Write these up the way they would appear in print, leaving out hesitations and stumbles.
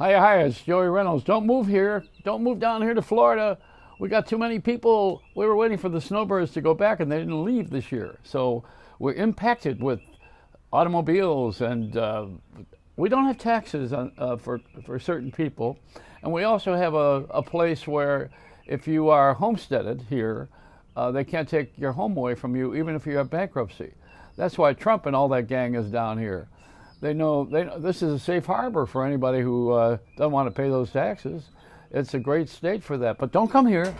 Hi, it's Joey Reynolds. Don't move here. Don't move down here to Florida. We got too many people. We were waiting for the snowbirds to go back, and they didn't leave this year. So we're impacted with automobiles, and we don't have taxes for certain people. And we also have a place where if you are homesteaded here, they can't take your home away from you, even if you have bankruptcy. That's why Trump and all that gang is down here. They know this is a safe harbor for anybody who doesn't want to pay those taxes. It's a great state for that. But don't come here.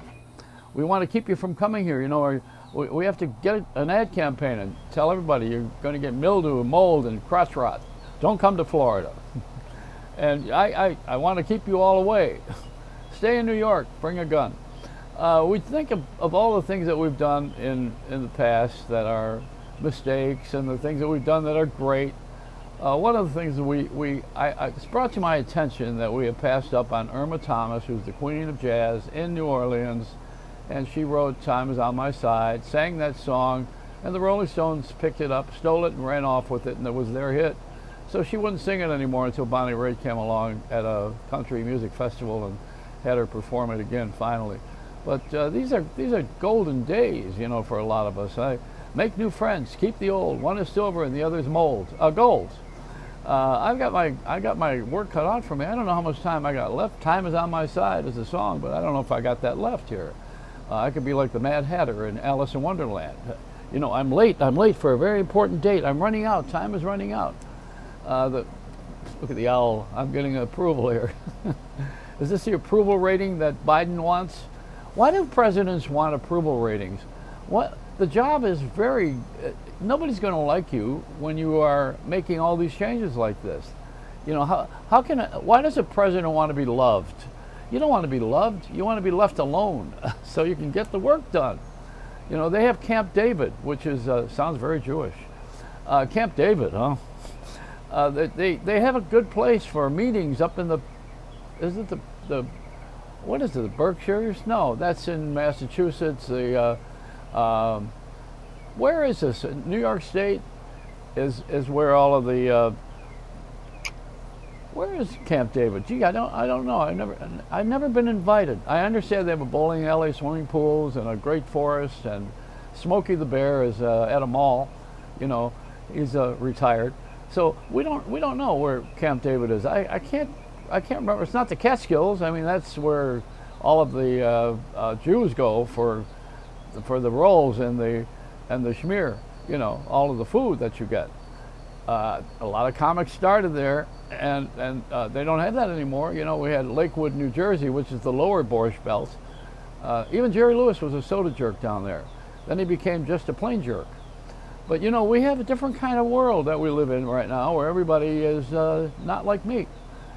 We want to keep you from coming here. You know, we have to get an ad campaign and tell everybody you're going to get mildew and mold and crotch rot. Don't come to Florida. And I want to keep you all away. Stay in New York. Bring a gun. We think of all the things that we've done in the past that are mistakes and the things that we've done that are great. One of the things that it's brought to my attention that we have passed up on Irma Thomas, who's the queen of jazz in New Orleans, and she wrote "Time Is on My Side," sang that song, and the Rolling Stones picked it up, stole it, and ran off with it, and it was their hit. So she wouldn't sing it anymore until Bonnie Raitt came along at a country music festival and had her perform it again finally. But these are golden days, you know, for a lot of us. Make new friends, keep the old. One is silver and the other is gold. I got my work cut out for me. I don't know how much time I got left. "Time Is on My Side" is a song, but I don't know if I got that left here. I could be like the Mad Hatter in Alice in Wonderland. You know, I'm late for a very important date. I'm running out. Time is running out. Look at the owl. I'm getting approval here. Is this the approval rating that Biden wants? Why do presidents want approval ratings? The job is nobody's going to like you when you are making all these changes like this. You know, why does a president want to be loved? You don't want to be loved. You want to be left alone so you can get the work done. You know, they have Camp David, which sounds very Jewish. Camp David, huh? They have a good place for meetings up in what is it, the Berkshires? No, that's in Massachusetts. Where is this? New York State is where all of the. Where is Camp David? Gee, I don't know. I've never been invited. I understand they have a bowling alley, swimming pools, and a great forest. And Smokey the Bear is at a mall. You know, he's retired. So we don't know where Camp David is. I can't remember. It's not the Catskills. I mean, that's where all of the Jews go for the rolls and the schmear, you know, all of the food that you get. A lot of comics started there, and they don't have that anymore. You know, we had Lakewood, New Jersey, which is the lower Borscht Belt. Even Jerry Lewis was a soda jerk down there. Then he became just a plain jerk. But you know, we have a different kind of world that we live in right now, where everybody is not like me.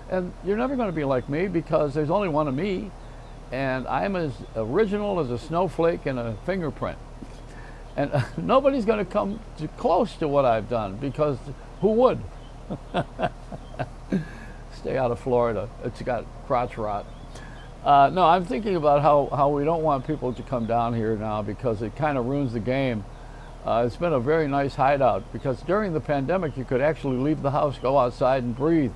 And you're never going to be like me because there's only one of me, and I'm as original as a snowflake and a fingerprint. And nobody's going to come close to what I've done, because who would? Stay out of Florida. It's got crotch rot. No, I'm thinking about how we don't want people to come down here now because it kind of ruins the game. It's been a very nice hideout because during the pandemic you could actually leave the house, go outside and breathe.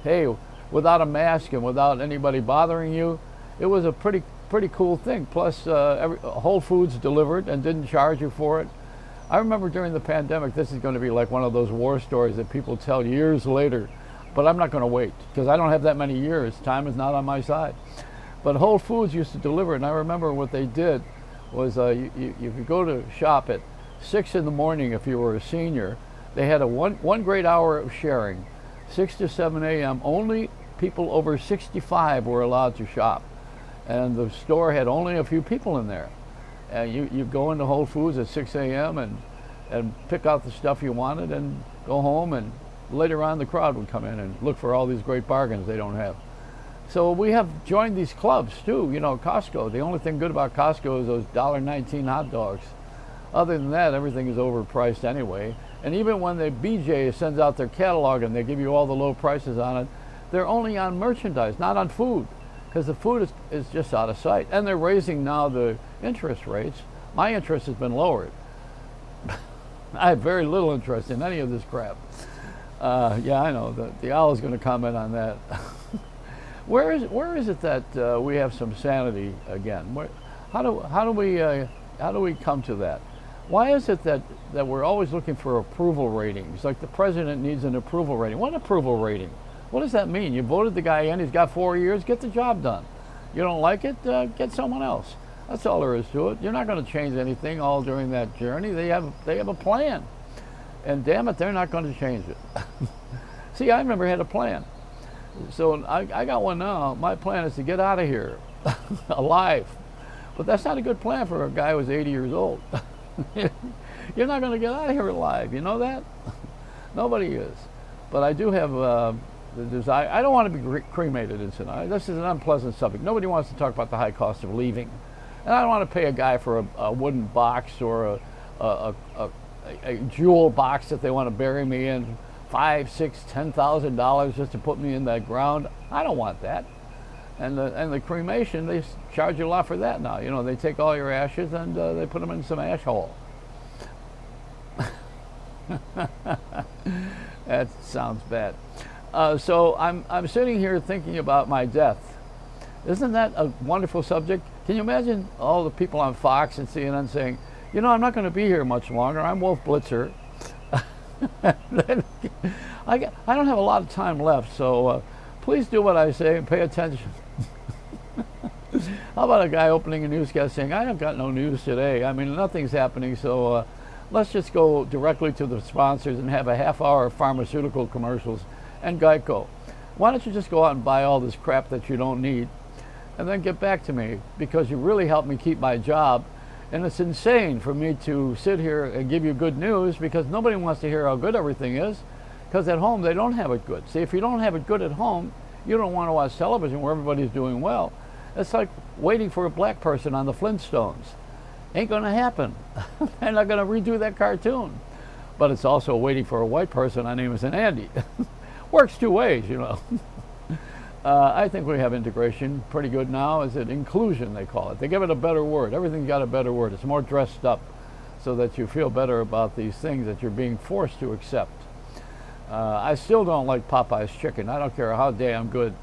Hey, without a mask and without anybody bothering you. It was a pretty cool thing. Plus, Whole Foods delivered and didn't charge you for it. I remember during the pandemic, this is going to be like one of those war stories that people tell years later, but I'm not going to wait because I don't have that many years. Time is not on my side. But Whole Foods used to deliver, and I remember what they did was you could go to shop at 6 in the morning if you were a senior. They had a one great hour of sharing, 6 to 7 a.m. Only people over 65 were allowed to shop. And the store had only a few people in there. And you go into Whole Foods at 6 a.m. and pick out the stuff you wanted and go home, and later on the crowd would come in and look for all these great bargains they don't have. So we have joined these clubs too. You know, Costco, the only thing good about Costco is those $1.19 hot dogs. Other than that, everything is overpriced anyway. And even when the BJ sends out their catalog and they give you all the low prices on it, they're only on merchandise, not on food, because the food is just out of sight. And they're raising now the interest rates. My interest has been lowered. I have very little interest in any of this crap. Yeah, I know. The owl is going to comment on that. Where is it that we have some sanity again? How do we come to that? Why is it that we're always looking for approval ratings? Like the president needs an approval rating. What approval rating? What does that mean? You voted the guy in. He's got 4 years. Get the job done. You don't like it? Get someone else. That's all there is to it. You're not going to change anything all during that journey. They have a plan, and damn it, they're not going to change it. See, I never had a plan. So I got one now. My plan is to get out of here alive. But that's not a good plan for a guy who's 80 years old. You're not going to get out of here alive. You know that? Nobody is. But I do have the desire. I don't want to be cremated in Sonoma. This is an unpleasant subject. Nobody wants to talk about the high cost of leaving. And I don't want to pay a guy for a wooden box or a jewel box that they want to bury me in, $5,000, $6,000, $10,000 just to put me in that ground. I don't want that. And the cremation, they charge you a lot for that now. You know, they take all your ashes and they put them in some ash hole. That sounds bad. So I'm sitting here thinking about my death. Isn't that a wonderful subject? Can you imagine all the people on Fox and CNN saying, you know, I'm not going to be here much longer. I'm Wolf Blitzer. I don't have a lot of time left, so please do what I say and pay attention. How about a guy opening a newscast saying, I don't got no news today. I mean, nothing's happening, so let's just go directly to the sponsors and have a half hour of pharmaceutical commercials and Geico. Why don't you just go out and buy all this crap that you don't need and then get back to me, because you really helped me keep my job. And it's insane for me to sit here and give you good news, because nobody wants to hear how good everything is, because at home they don't have it good. See, if you don't have it good at home, you don't want to watch television where everybody's doing well. It's like waiting for a black person on the Flintstones. Ain't going to happen. They're not going to redo that cartoon. But it's also waiting for a white person on Amos and Andy. Works two ways, you know. I think we have integration pretty good now. Is it inclusion, they call it. They give it a better word. Everything's got a better word. It's more dressed up so that you feel better about these things that you're being forced to accept. I still don't like Popeye's chicken. I don't care how damn good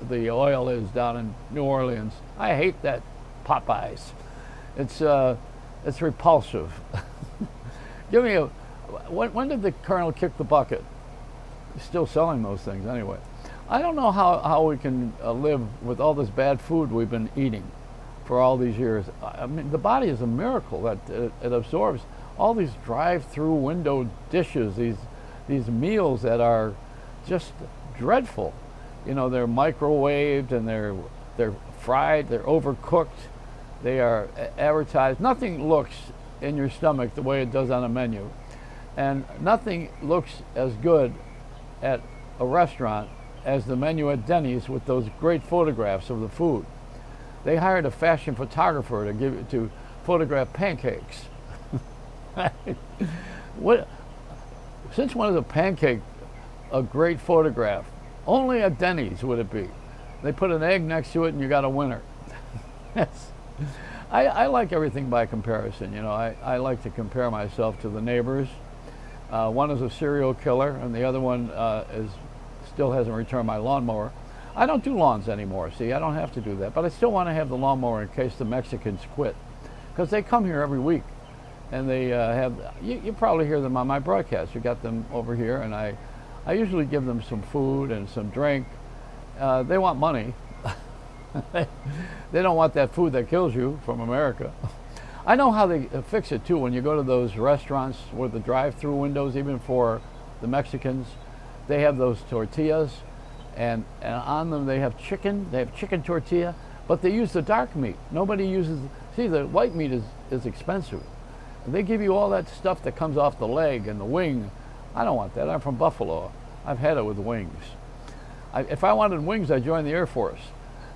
the oil is down in New Orleans. I hate that Popeyes. It's repulsive. Give me a, when did the Colonel kick the bucket? He's still selling those things anyway. I don't know how we can live with all this bad food we've been eating for all these years. I mean, the body is a miracle that it absorbs all these drive-through window dishes, these meals that are just dreadful. You know, they're microwaved and they're fried, they're overcooked, they are advertised. Nothing looks in your stomach the way it does on a menu. And nothing looks as good at a restaurant as the menu at Denny's with those great photographs of the food. They hired a fashion photographer to photograph pancakes. Since when is a pancake a great photograph? Only at Denny's would it be. They put an egg next to it and you got a winner. I like everything by comparison. You know, I like to compare myself to the neighbors. One is a serial killer and the other one still hasn't returned my lawnmower. I don't do lawns anymore, see, I don't have to do that, but I still want to have the lawnmower in case the Mexicans quit, because they come here every week and they you probably hear them on my broadcast. You got them over here, and I usually give them some food and some drink. They want money. They don't want that food that kills you from America. I know how they fix it too. When you go to those restaurants with the drive-through windows, even for the Mexicans, they have those tortillas, and on them they have chicken. They have chicken tortilla, but they use the dark meat. Nobody uses, see, the white meat is expensive. They give you all that stuff that comes off the leg and the wing. I don't want that. I'm from Buffalo. I've had it with wings. If I wanted wings, I'd join the Air Force.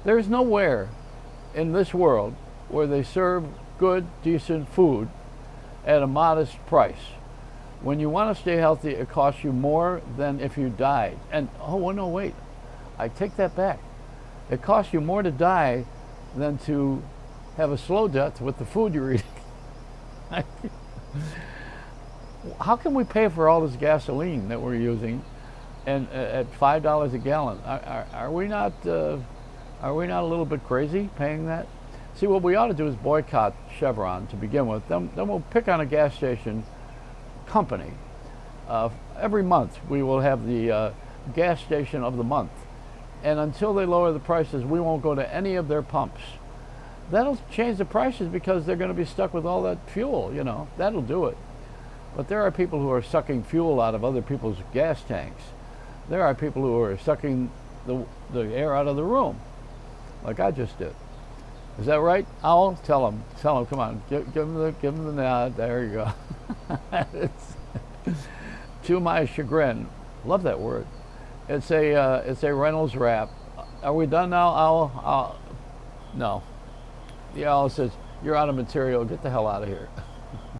There's nowhere in this world where they serve good, decent food at a modest price. When you want to stay healthy, it costs you more than if you died. And, oh, no, wait. I take that back. It costs you more to die than to have a slow death with the food you're eating. How can we pay for all this gasoline that we're using and at $5 a gallon. Are we not? Are we not a little bit crazy paying that? See, what we ought to do is boycott Chevron to begin with. Then we'll pick on a gas station company. Every month we will have the gas station of the month. And until they lower the prices, we won't go to any of their pumps. That'll change the prices because they're going to be stuck with all that fuel, you know. That'll do it. But there are people who are sucking fuel out of other people's gas tanks. There are people who are sucking the air out of the room, like I just did. Is that right, Owl? Tell him, come on, give him the nod. There you go. To my chagrin, love that word. It's a Reynolds wrap. Are we done now, Owl? No. The Owl says, you're out of material. Get the hell out of here.